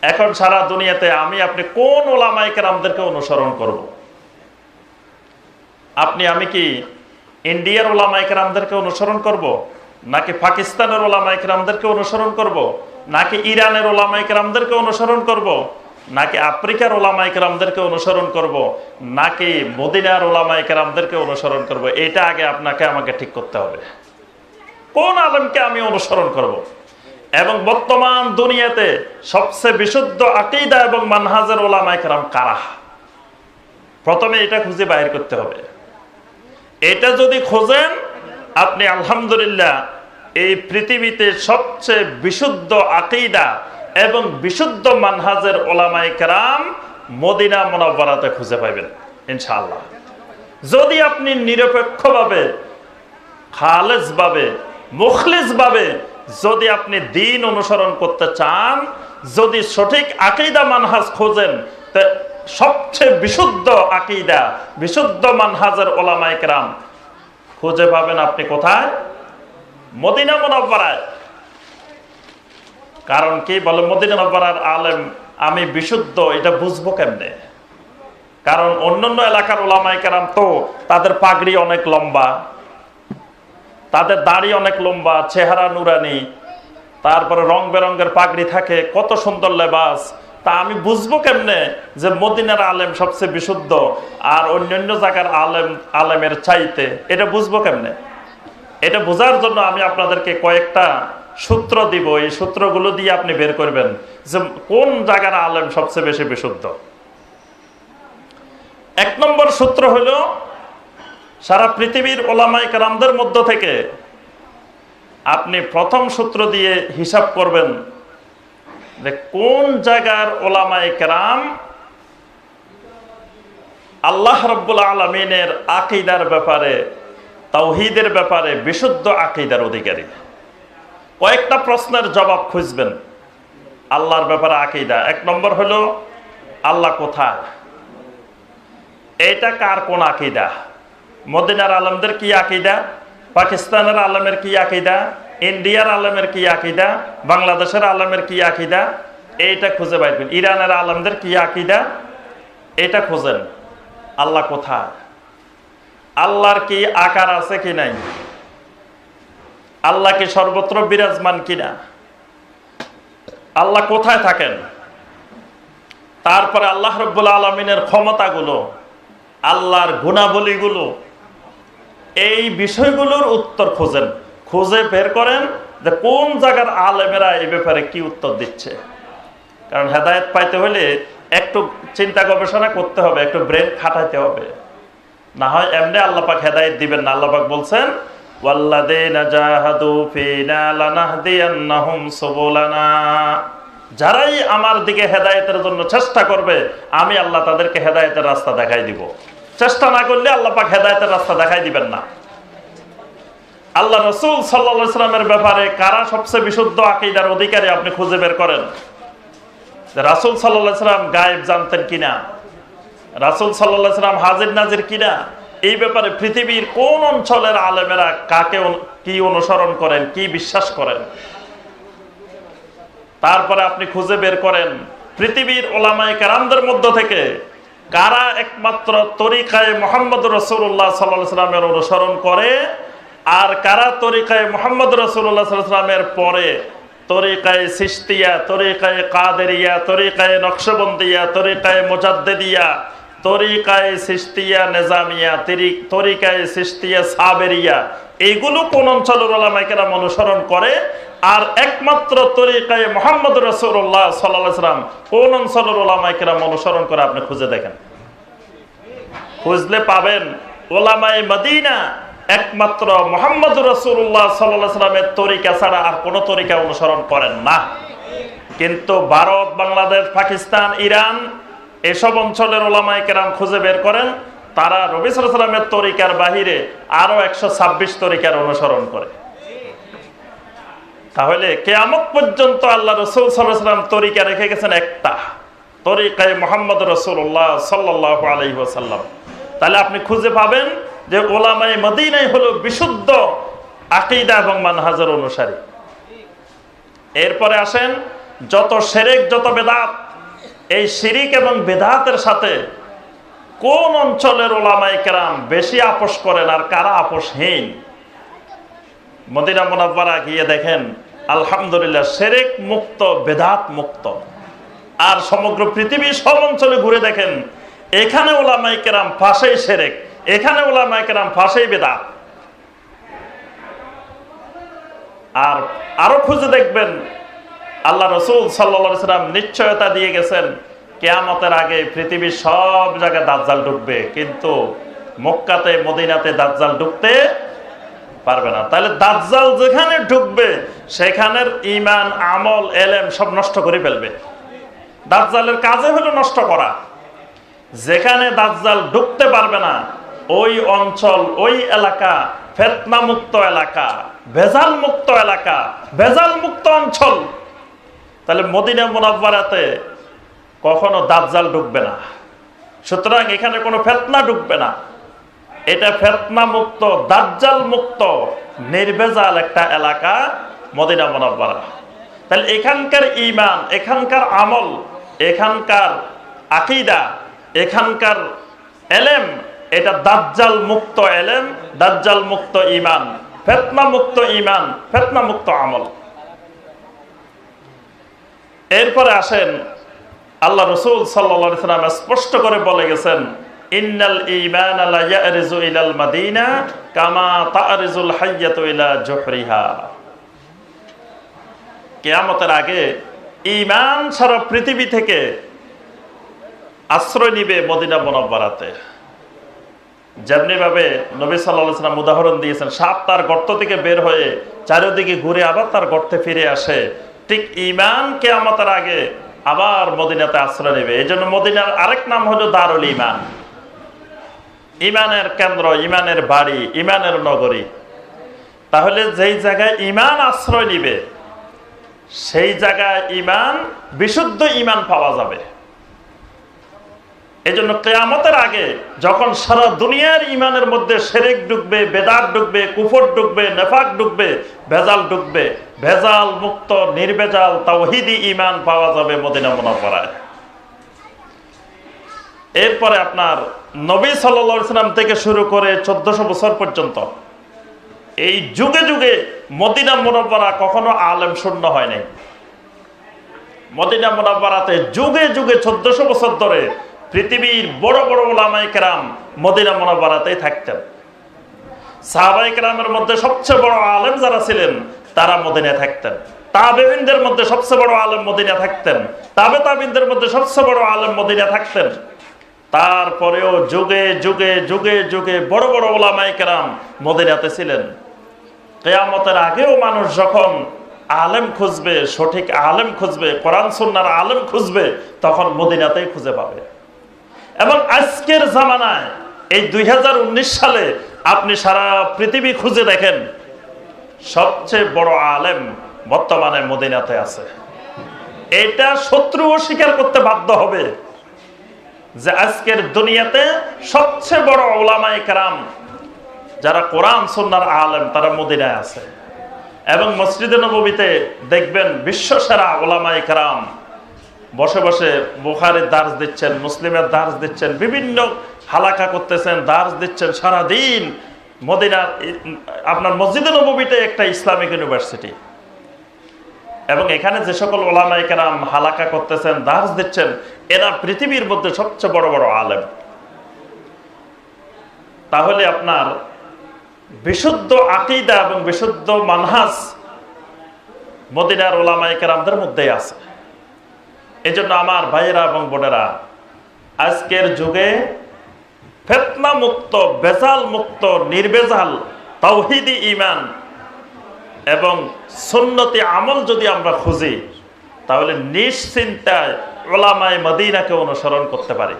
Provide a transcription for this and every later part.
এখন সারা দুনিয়াতে আমি আপনি কোন ওলামায়ে কেরামদেরকে অনুসরণ করব? আমি কি ইন্ডিয়ার ওলামায়ে কেরামদেরকে অনুসরণ করব, নাকি পাকিস্তানের ওলামায়ে কেরামদেরকে অনুসরণ করব, নাকি ইরানের ওলামায়ে কেরামদেরকে অনুসরণ করব, নাকি আফ্রিকার ওলামায়ে কেরামদেরকে অনুসরণ করব, নাকি মদিনার ওলামায়ে কেরামদেরকে অনুসরণ করব? এটা আগে আপনাকে আমাকে ঠিক করতে হবে। কোন আলেমকে আমি অনুসরণ করব? এবং বর্তমান দুনিয়াতে সবচেয়ে বিশুদ্ধ আকীদা এবং মানহাজের ওলামায়ে কেরাম কারা? প্রথমে এটা খুঁজে বাইর করতে হবে। এটা যদি খোঁজেন আপনি আলহামদুলিল্লাহ এই পৃথিবীতে সবচেয়ে বিশুদ্ধ আকীদা এবং বিশুদ্ধ মানহাজের ওলামায়ে কেরাম মদিনা মুনাওয়ারাতে খুঁজে পাবেন ইনশাআল্লাহ। যদি আপনি নিরপেক্ষভাবে, খালেসভাবে, মুখলিসভাবে যদি আপনি দ্বীন অনুসরণ করতে চান, যদি সঠিক আকীদা মানহাজ খোঁজেন, তা সবচেয়ে বিশুদ্ধ আকীদা, বিশুদ্ধ মানহাজের ওলামায়ে কেরাম খুঁজে পাবেন আপনি কোথায়? মদিনা মুনাওয়ারায়। কারণ কি বলে, মদিনা মুনাওয়ারার আলেম আমি বিশুদ্ধ এটা বুঝবো কেমনে? কারণ অন্যান্য এলাকার ওলামায়ে কেরাম তো তাদের পাগড়ি অনেক লম্বা, তাদের দাড়ি অনেক লম্বা, চেহারা নুরানি, তারপরে রং বেরঙের পাগড়ি থাকে, কত সুন্দর লেবাস। তা আমি বুঝবো কেমনে যে মদিনার আলেম সবচেয়ে বিশুদ্ধ আর অন্যান্য জায়গার আলেমের চাইতে? এটা বুঝবো কেমনে? এটা বোঝার জন্য আমি আপনাদেরকে কয়েকটা সূত্র দিব। এই সূত্রগুলো দিয়ে আপনি বের করবেন যে কোন জায়গার আলেম সবচেয়ে বেশি বিশুদ্ধ। এক নম্বর সূত্র হলো, সারা পৃথিবীর ওলামায়ে কেরামদের মধ্য থেকে আপনি প্রথম সূত্র দিয়ে হিসাব করবেন যে কোন জায়গার ওলামায়ে কেরাম আল্লাহ রাব্বুল আলামিনের আকীদার ব্যাপারে, তাওহীদের ব্যাপারে বিশুদ্ধ আকীদার অধিকারী। কয়েকটা প্রশ্নের জবাব খুঁজবেন আল্লাহর ব্যাপারে আকীদা। এক নম্বর হলো আল্লাহ কোথায়? এটা কার কোন আকীদা? মদিনার আলেমদের কি আকীদা? পাকিস্তানের আলেমের কি আকীদা? ইন্ডিয়ার আলেমের কি আকীদা? বাংলাদেশের আলেমের কি আকীদা? এইটা খুঁজে বাইর করুন। ইরানের আলেমদের কি আকীদা? এটা খোঁজেন। আল্লাহ কোথায়? আল্লাহর কি আকার আছে কি নাই? আল্লাহ কি সর্বত্র বিরাজমান কিনা? আল্লাহ কোথায় থাকেন? তারপরে আল্লাহ রাব্বুল আলামিনের ক্ষমতাগুলো, আল্লাহর গুণাবলীগুলো, এই বিষয়গুলোর উত্তর খোঁজেন। খুঁজে বের করেন যে কোন জায়গার আলেমেরা এই ব্যাপারে কি উত্তর দিচ্ছে। কারণ হেদায়েত পাইতে হলে একটু চিন্তা গবেষণা করতে হবে, একটু ব্রেন খাটাইতে হবে। না হয় এমনি আল্লাহ পাক হেদায়েত দিবেন না। আল্লাহ পাক বলছেন, ওয়াল্লাযীনা জাহাদু ফীনা লানাহদিয়ান্নাহুম সুবুলানা। যারাই আমার দিকে হেদায়েতের জন্য চেষ্টা করবে, আমি আল্লাহ তাদেরকে হেদায়েতের রাস্তা দেখাই দিব। চেষ্টা না করলে আল্লাহ পাক হেদায়েতের রাস্তা দেখাই দিবেন না। আল্লাহ রাসূল সাল্লাল্লাহু আলাইহি ওয়াসাল্লামের ব্যাপারে কারা সবচেয়ে বিশুদ্ধ আকীদার অধিকারী আপনি খুঁজে বের করেন। রাসূল সাল্লাল্লাহু আলাইহি ওয়াসাল্লাম গায়েব জানতেন কিনা, রাসূল সাল্লাল্লাহু আলাইহি ওয়াসাল্লাম হাজির নাজির কিনা, এই ব্যাপারে পৃথিবীর কোন অঞ্চলের আলেমেরা কাকে কি অনুসরণ করেন, কি বিশ্বাস করেন। তারপরে আপনি খুঁজে বের করেন পৃথিবীর ওলামায়ে কেরামদের মধ্য থেকে কারা একমাত্র তরিকায়ে মুহাম্মদ রাসূলুল্লাহ সাল্লাল্লাহু আলাইহি ওয়াসাল্লামের অনুসরণ করে, আর কারা তরিকায়ে মুহাম্মদ রাসূলুল্লাহ সাল্লাল্লাহু আলাইহি ওয়াসাল্লামের পরে তরিকায়ে সিস্তিয়া, তরিকায়ে কাদেরিয়া, তরিকায়ে নকশবন্দিয়া, তরিকায়ে মুজাদ্দিদিয়া, তরিকায়ে সিস্তিয়া নিজামিয়া, তরিকায়ে সিস্তিয়া সাবেরিয়া, এইগুলো কোন অঞ্চলের ওলামায়ে কেরাম অনুসরণ করে, আর একমাত্র তরিকায়ে মুহাম্মদ রাসূলুল্লাহ সাল্লাল্লাহু আলাইহি ওয়াসাল্লাম কোন অঞ্চলের ওলামায়ে কেরাম অনুসরণ করে আপনি খুঁজে দেখেন। খুঁজলে পাবেন ওলামায়ে মদিনা একমাত্র মুহাম্মদ রাসূলুল্লাহ সাল্লাল্লাহু আলাইহি ওয়াসাল্লামের তরিকা ছাড়া আর কোন তরিকা অনুসরণ করেন না। কিন্তু ভারত, বাংলাদেশ, পাকিস্তান, ইরান এসব অঞ্চলের ওলামায়ে কেরাম খুঁজে বের করেন, তারা নবী সাল্লাল্লাহু আলাইহি ওয়াসাল্লামের তরিকার বাহিরে আরো 126 তরিকার অনুসরণ করে। তাহলে কিয়ামত পর্যন্ত আল্লাহ রাসূল সাল্লাল্লাহু আলাইহি ওয়াসাল্লাম তরিকা রেখে গেছেন একটা, তরিকায়ে মুহাম্মদ রাসূলুল্লাহ সাল্লাল্লাহু আলাইহি ওয়াসাল্লাম। তাহলে আপনি খুঁজে পাবেন যে ওলামায়ে মদিনাই হলো বিশুদ্ধ আকীদা এবং মানহাজের অনুসারী। এরপরে আসেন যত শিরক যত বেদাত, এই শিরিক এবং বেদাতের সাথে কোন অঞ্চলের ওলামায়ে কেরাম বেশি আপোষ করেন আর কারা আপোষহীন? মদিনা মুনাওয়ারা গিয়ে দেখেন আলহামদুলিল্লাহ শিরক মুক্ত, বেদাত মুক্ত। আর সমগ্র পৃথিবী সব অঞ্চলে ঘুরে দেখেন এখানে ওলামায়ে কেরাম ফাঁসেই শিরক, এখানে ওলামায়ে কেরাম ফাঁসেই বেদাত। আর আরো খুঁজে দেখবেন আল্লাহ রাসূল সাল্লাল্লাহু আলাইহি সাল্লাম নিশ্চয়তা দিয়ে গেছেন কিয়ামতের আগে পৃথিবীর সব জায়গায় দাজ্জাল ঢুকবে, কিন্তু মক্কাতে মদিনাতে দাজ্জাল ঢুকতে পারবে না। তাহলে দাজ্জাল যেখানে ঢুকবে সেখানের ঈমান, আমল, এলেম সব নষ্ট করে ফেলবে। দাজ্জালের কাজে হলো নষ্ট করা। যেখানে দাজ্জাল ঢুকতে পারবে না ওই অঞ্চল, ওই এলাকা ফিতনা মুক্ত এলাকা, ভেজাল মুক্ত এলাকা, ভেজাল মুক্ত অঞ্চল। তাহলে মদিনা মুনাওয়ারাতে কখনো দাজ্জাল ঢুকবে না, সুতরাং এখানে কোনো ফিতনা ঢুকবে না। এটা ফিতনা মুক্ত, দাজ্জাল মুক্ত, নির্ভেজাল একটা এলাকা মদিনা মুনাওয়ারা। তাহলে এখানকার ঈমান, এখানকার আমল, এখানকার আকীদা, এখানকার এলেম, এটা দাজ্জাল মুক্ত এলেম, দাজ্জাল মুক্ত ঈমান, ফিতনা মুক্ত ঈমান, ফিতনা মুক্ত আমল। এরপরে আসেন আল্লাহ রাসূল সাল্লাল্লাহু আলাইহি সাল্লাম স্পষ্ট করে বলে গেছেন ইন্নাল ঈমানা লা ইয়ারিজু ইলাল মাদিনা কামা তারিজুল হাইয়াতু ইলা জুহরিহা। কিয়ামতের আগে ঈমান সারা পৃথিবী থেকে আশ্রয় নিবে মদিনা মুনাওয়ারাতে। যেমনি ভাবে নবী সাল্লাল্লাহু আলাইহি সাল্লাম উদাহরণ দিয়েছেন সাপ তার গর্ত থেকে বের হয়ে চারিদিকে ঘুরে আবার তার গর্তে ফিরে আসে, ঠিক ঈমান কিয়ামতের আগে আবার মদিনাতে আশ্রয় নেবে। এই জন্য মদিনার আরেক নাম হলো দারুল ঈমান, ঈমানের কেন্দ্র, ঈমানের বাড়ি, ঈমানের নগরী। তাহলে যেই জায়গায় ঈমান আশ্রয় নিবে সেই জায়গায় ঈমান, বিশুদ্ধ ঈমান পাওয়া যাবে। এই জন্য কিয়ামতের আগে যখন সারা দুনিয়ার ঈমানের মধ্যে শিরক ঢুকবে, বেদাত ঢুকবে, কুফর ঢুকবে, নেফাক ঢুকবে, ভেজাল ঢুকবে, ভেজাল মুক্ত নির্ভেজাল তাওহীদি ঈমান পাওয়া যাবে মদিনা মুনাওয়ারায়। এরপরে আপনার নবী সাল্লাল্লাহু আলাইহি সাল্লাম থেকে শুরু করে 1400 বছর পর্যন্ত এই যুগে যুগে মদিনা মুনাওয়ারা কখনো আলেম শূন্য হয় নাই। মদিনা মুনাওয়ারাতে যুগে যুগে 1400 বছর ধরে পৃথিবীর বড় বড় উলামায়ে কেরাম মদিনা মুনাওয়ারাতেই থাকতেন। সাহাবায়ে কেরামের মধ্যে সবচেয়ে বড় আলেম যারা ছিলেন তারা মদিনায় থাকতেন। তাবেঈনদের মধ্যে সবচেয়ে বড় আলেম মদিনায় থাকতেন। তাবেঈনদের মধ্যে সবচেয়ে বড় আলেম মদিনায় থাকতেন। তারপরেও যুগে যুগে যুগে যুগে বড় বড় উলামায়ে কেরাম মদিনাতে ছিলেন। কিয়ামতের আগেও মানুষ যখন আলেম খুঁজবে, সঠিক আলেম খুঁজবে, কোরআন সুন্নাহর আলেম খুঁজবে, তখন মদিনাতেই খুঁজে পাবে। এবং আজকের জামানায় এই 2019 সালে আপনি সারা পৃথিবী খুঁজে দেখেন সবচেয়ে বড় আলেম বর্তমানে মদিনাতে আছে। এটা শত্রুও স্বীকার করতে বাধ্য হবে যে আজকের দুনিয়াতে সবচেয়ে বড় উলামায়ে কেরাম যারা কোরআন সুন্নাহর আলেম তারা মদিনায় আছে। এবং মসজিদে নববীতে দেখবেন বিশ্বসেরা উলামায়ে কেরাম বসে বসে বুখারীর দার্স দিচ্ছেন, মুসলিমের দার্স দিচ্ছেন, বিভিন্ন হালাকা করতেছেন, দার্স দিচ্ছেন সারাদিন। মদিনার আপনার মসজিদে নববীতে একটা ইসলামিক ইউনিভার্সিটি, এবং এখানে যে সকল উলামায়ে কেরাম হালাকা করতেছেন, দার্স দিচ্ছেন, এরা পৃথিবীর মধ্যে সবচেয়ে বড় বড় আলেম। তাহলে আপনার বিশুদ্ধ আকীদা এবং বিশুদ্ধ মানহাজ মদিনার উলামায়ে কেরামদের মধ্যেই আছে। এজন্য আমার ভাইয়েরা এবং বোনেরা, আজকের যুগে ফিতনা মুক্ত, বেজাল মুক্ত, নির্বেজাল তাওহীদি ঈমান এবং সুন্নতি আমল যদি আমরা খুঁজি তাহলে নিশ্চিন্তায় উলামায়ে মদিনাকে অনুসরণ করতে পারি।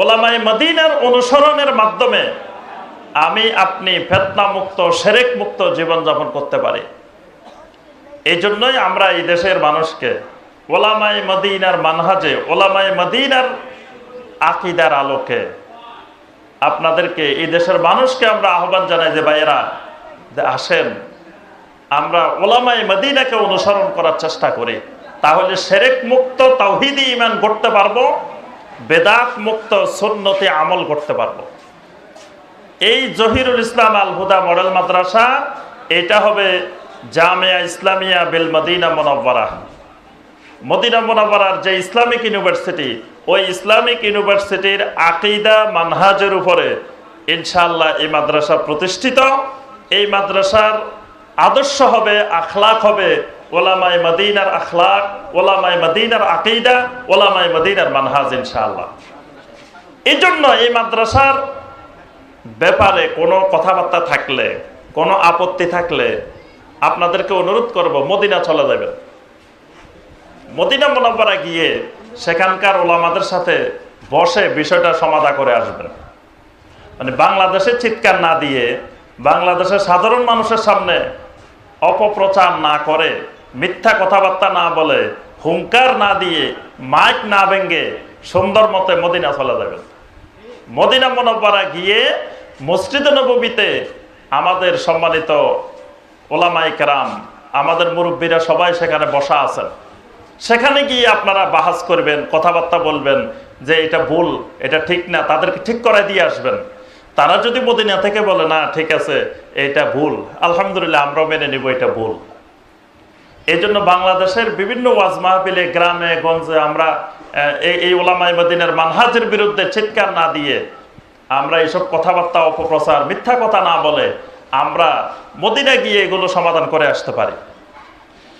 উলামায়ে মদিনার অনুসরণের মাধ্যমে আমি আপনি ফিতনা মুক্ত, শিরক মুক্ত জীবনযাপন করতে পারি। এই জন্যই আমরা এই দেশের মানুষকে উলামায়ে মদিনার মানহাজে, উলামায়ে মদিনার আকীদার আলোকে আপনাদেরকে, এই দেশের মানুষকে আমরা আহ্বান জানাই যে ভাইয়েরা আসেন, আমরা ওলামায়ে মদিনাকে অনুসরণ করার চেষ্টা করি, তাহলে শিরক মুক্ত তাওহীদি ঈমান করতে পারবো, বেদাত মুক্ত সুন্নতি আমল করতে পারবো। এই জহিরুল ইসলাম আল হুদা মডেল মাদ্রাসা, এটা হবে জামিয়া ইসলামিয়া বিল মদিনা মুনাওয়ারা। মদিনা মুনাওয়ারার যে ইসলামিক ইউনিভার্সিটি, ওই ইসলামিক ইউনিভার্সিটির আকীদা মানহাজের উপরে ইনশাআল্লাহ এই মাদ্রাসা প্রতিষ্ঠিত। এই মাদ্রাসার আদর্শ হবে, আখলাক হবে ওলামায়ে মদিনার আখলাক, ওলামায়ে মদিনার আকীদা, ওলামায়ে মদিনার মানহাজ ইনশাআল্লাহ। এই জন্য এই মাদ্রাসার ব্যাপারে কোনো কথাবার্তা থাকলে, কোনো আপত্তি থাকলে আপনাদেরকে অনুরোধ করব, মদিনা চলে যাবেন। মদিনা মুনাওয়ারা গিয়ে সেখানকার ওলামাদের সাথে বসে বিষয়টা সমাধা করে আসবেন। মানে বাংলাদেশে চিৎকার না দিয়ে, বাংলাদেশের সাধারণ মানুষের সামনে অপপ্রচার না করে, মিথ্যা কথাবার্তা না বলে, হুঙ্কার না দিয়ে, মাইক না ভেঙ্গে সুন্দর মতে মদিনা চলে যাবেন। মদিনা মুনাওয়ারা গিয়ে মসজিদে নববীতে আমাদের সম্মানিত ওলামায়ে কেরাম, আমাদের মুরব্বীরা সবাই সেখানে বসা আছেন। সেখানে গিয়ে আপনারা বাহাস করবেন, কথাবার্তা বলবেন যে এটা ভুল, এটা ঠিক না, তাদেরকে ঠিক করে দিয়ে আসবেন। তারা যদি মদিনা থেকে বলে না ঠিক আছে এটা ভুল, আলহামদুলিল্লাহ আমরাও মেনে নিব এটা ভুল। এই জন্য বাংলাদেশের বিভিন্ন ওয়াজ মাহফিলে, গ্রামে গঞ্জে আমরা এই ওলামায়ে মদিনার মানহাজের বিরুদ্ধে চিৎকার না দিয়ে, আমরা এইসব কথাবার্তা অপপ্রচার, মিথ্যা কথা না বলে আমরা মদিনা গিয়ে এগুলো সমাধান করে আসতে পারি।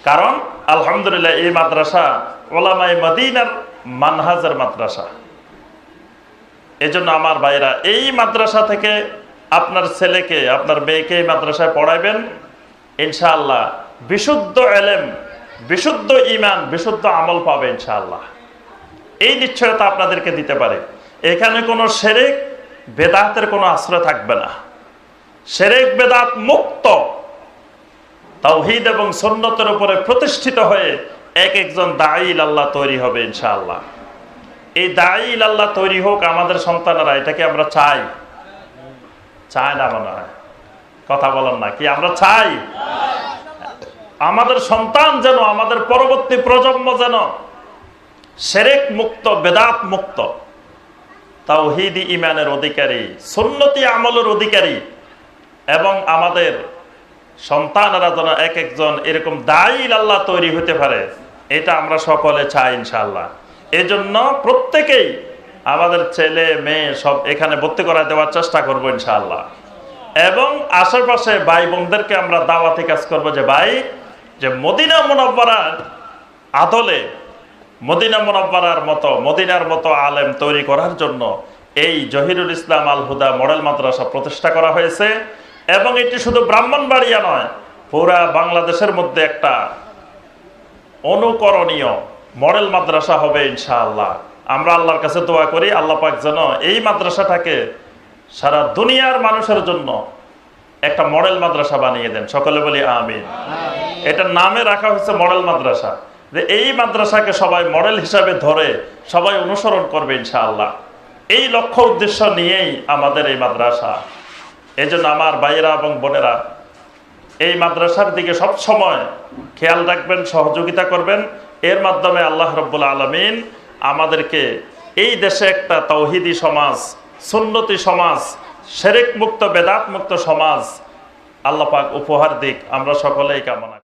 কারণ আলহামদুলিল্লাহ এই মাদ্রাসা ওলামায়ে মদিনার মানহাজের মাদ্রাসা। এই জন্য আমার ভাইরা, এই মাদ্রাসা থেকে আপনার ছেলেকে, আপনার মেয়েকে এই মাদ্রাসায় পড়াইবেন, ইনশাআল্লাহ বিশুদ্ধ এলেম, বিশুদ্ধ ঈমান, বিশুদ্ধ আমল পাবে ইনশাআল্লাহ। এই নিশ্চয়তা আপনাদেরকে দিতে পারে। এখানে কোনো শিরক বেদাতের কোনো আশ্রয় থাকবে না। শিরক বেদাত মুক্ত তাওহীদ এবং সুন্নতের উপরে প্রতিষ্ঠিত হয়ে এক একজন দাঈ ইলাল্লাহ তৈরি হবে ইনশাআল্লাহ। এই দাঈ ইলাল্লাহ তৈরি হোক আমাদের সন্তানেরা, এটাকে আমরা চাই? চাই না মনে হয়? কথা বলেন না কি? আমরা চাই আমাদের সন্তান যেন, আমাদের পরবর্তী প্রজন্ম যেন শিরক মুক্ত, বেদাত মুক্ত, তাওহীদি ঈমানের অধিকারী, সুন্নতি আমলের অধিকারী, এবং আমাদের সন্তানেরা যেন এক একজন এরকম দাঈ ইলাল্লাহ তৈরি হতে পারে, এটা আমরা সকলে চাই ইনশাআল্লাহ। এজন্য প্রত্যেকেই আমাদের ছেলে মেয়ে সব এখানে ভর্তি করা দেওয়ার চেষ্টা করবো ইনশাআল্লাহ। এবং আশেপাশে ভাই বোনদেরকে আমরা দাওয়াতি কাজ করবো যে ভাই, যে মদিনা মুনাওয়ারার আদলে, মদিনা মুনাওয়ারার মতো, মদিনার মতো আলেম তৈরি করার জন্য এই জহিরুল ইসলাম আল হুদা মডেল মাদ্রাসা প্রতিষ্ঠা করা হয়েছে। এবং এটি শুধু ব্রাহ্মণবাড়িয়া নয়, পুরা বাংলাদেশের মধ্যে একটা অনুকরণীয় মডেল মাদ্রাসা হবে ইনশাআল্লাহ। আমরা আল্লাহর কাছে দোয়া করি, আল্লাহ পাক যেন এই মাদ্রাসাটাকে সারা দুনিয়ার মানুষের জন্য একটা মডেল মাদ্রাসা বানিয়ে দেন। সকলে বলি আমিন। এটার নামে রাখা হয়েছে মডেল মাদ্রাসা, যে এই মাদ্রাসাকে সবাই মডেল হিসাবে ধরে সবাই অনুসরণ করবে ইনশাআল্লাহ। এই লক্ষ্য উদ্দেশ্য নিয়েই আমাদের এই মাদ্রাসা। এই জন্য আমার ভাইয়েরা এবং বোনেরা এই মাদ্রাসার দিকে সব সময় খেয়াল রাখবেন, সহযোগিতা করবেন। এর মাধ্যমে আল্লাহ রাব্বুল আলামিন আমাদেরকে এই দেশে একটা তাওহীদি সমাজ, সুন্নতি সমাজ, শিরক মুক্ত, বেদাত মুক্ত সমাজ আল্লাহ পাক উপহার দিক, আমরা সকলেই কামনা